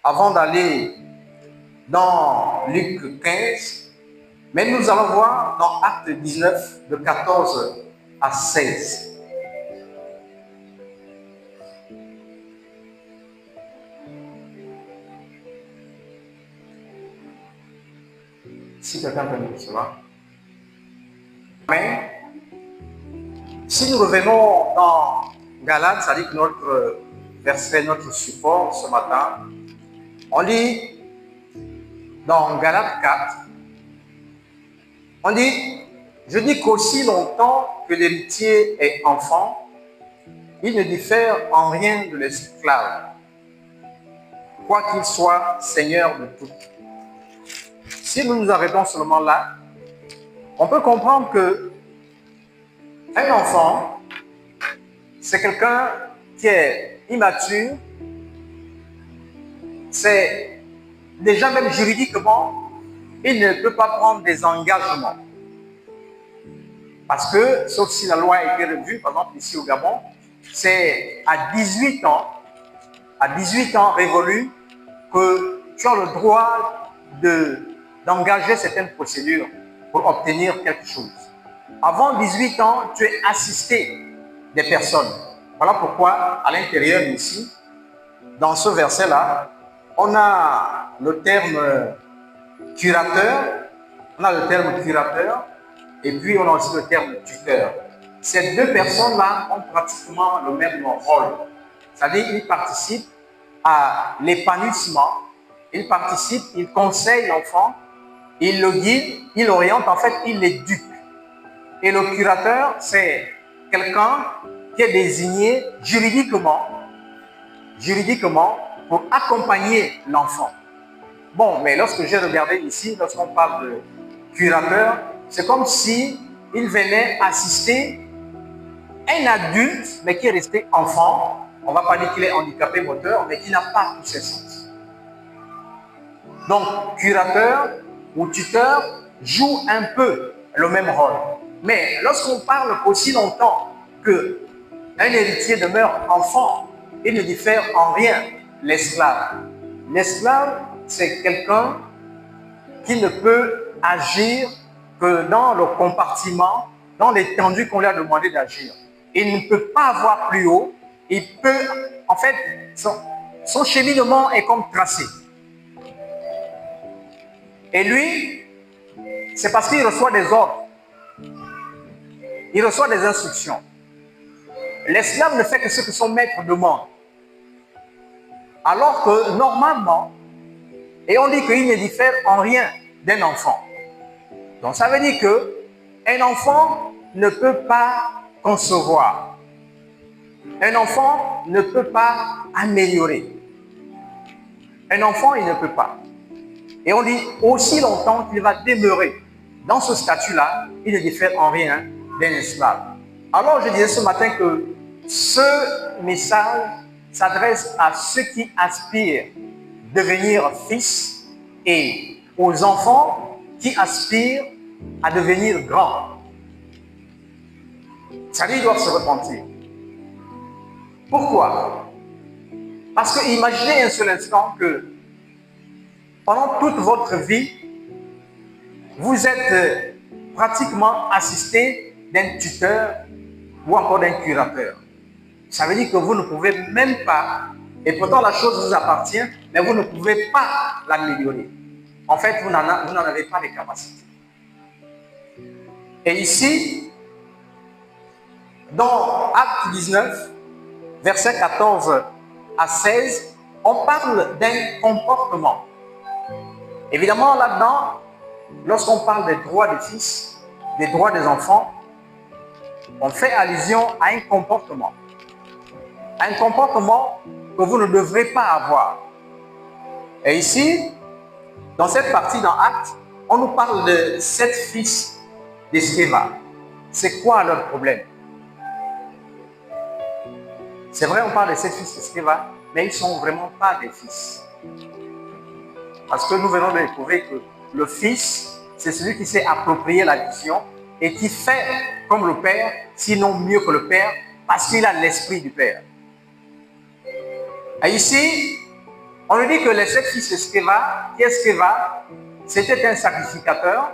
avant d'aller dans Luc 15, mais nous allons voir dans Acte 19 de 14 à 16. Si quelqu'un peut nous recevoir. Mais si nous revenons dans Galates, c'est-à-dire que notre verset, notre support ce matin, on lit dans Galates 4, on dit, je dis qu'aussi longtemps que l'héritier est enfant, il ne diffère en rien de l'esclave, quoi qu'il soit seigneur de tout. Si nous nous arrêtons seulement là, on peut comprendre que un enfant, c'est quelqu'un qui est immature, c'est déjà même juridiquement, il ne peut pas prendre des engagements. Parce que, sauf si la loi a été revue, par exemple ici au Gabon, c'est à 18 ans révolus, que tu as le droit d'engager certaines procédures pour obtenir quelque chose. Avant 18 ans, tu es assisté des personnes. Voilà pourquoi, à l'intérieur ici, dans ce verset-là, on a le terme curateur, et puis on a aussi le terme tuteur. Ces deux personnes-là ont pratiquement le même rôle. C'est-à-dire qu'ils participent à l'épanouissement, ils conseillent l'enfant, ils le guident, ils l'orientent, en fait, ils l'éduquent. Et le curateur, c'est quelqu'un qui est désigné juridiquement pour accompagner l'enfant. Bon, mais lorsque j'ai regardé ici, lorsqu'on parle de curateur, c'est comme si il venait assister un adulte, mais qui est resté enfant. On ne va pas dire qu'il est handicapé moteur, mais qui n'a pas tous ses sens. Donc, curateur ou tuteur joue un peu le même rôle. Mais lorsqu'on parle aussi longtemps qu'un héritier demeure enfant, il ne diffère en rien l'esclave. L'esclave, c'est quelqu'un qui ne peut agir que dans le compartiment, dans l'étendue qu'on lui a demandé d'agir. Il ne peut pas avoir plus haut. Il peut, en fait, son cheminement est comme tracé. Et lui, c'est parce qu'il reçoit des ordres. Il reçoit des instructions. L'esclave ne fait que ce que son maître demande. Alors que normalement, et on dit qu'il ne diffère en rien d'un enfant. Donc ça veut dire qu'un enfant ne peut pas concevoir. Un enfant ne peut pas améliorer. Un enfant, il ne peut pas. Et on dit aussi longtemps qu'il va demeurer dans ce statut-là, il ne diffère en rien d'un esclave. Alors je disais ce matin que ce message s'adresse à ceux qui aspirent à devenir fils et aux enfants qui aspirent à devenir grands. C'est-à-dire qu'ils doivent se repentir. Pourquoi? Parce que imaginez un seul instant que pendant toute votre vie, vous êtes pratiquement assisté d'un tuteur ou encore d'un curateur. Ça veut dire que vous ne pouvez même pas, et pourtant la chose vous appartient, mais vous ne pouvez pas l'améliorer. En fait, vous n'en avez pas les capacités. Et ici, dans Acte 19, versets 14 à 16, on parle d'un comportement. Évidemment, là-dedans, lorsqu'on parle des droits des fils, des droits des enfants, on fait allusion à un comportement. Un comportement que vous ne devrez pas avoir. Et ici, dans cette partie dans Actes, on nous parle de 7 fils de Sceva. C'est quoi leur problème? C'est vrai, on parle de 7 fils de Sceva, mais ils ne sont vraiment pas des fils. Parce que nous venons de découvrir que le fils, c'est celui qui s'est approprié la vision et qui fait comme le père, sinon mieux que le père, parce qu'il a l'esprit du père. Et ici, On nous dit que les 7 fils de Sceva, qui est Sceva, c'était un sacrificateur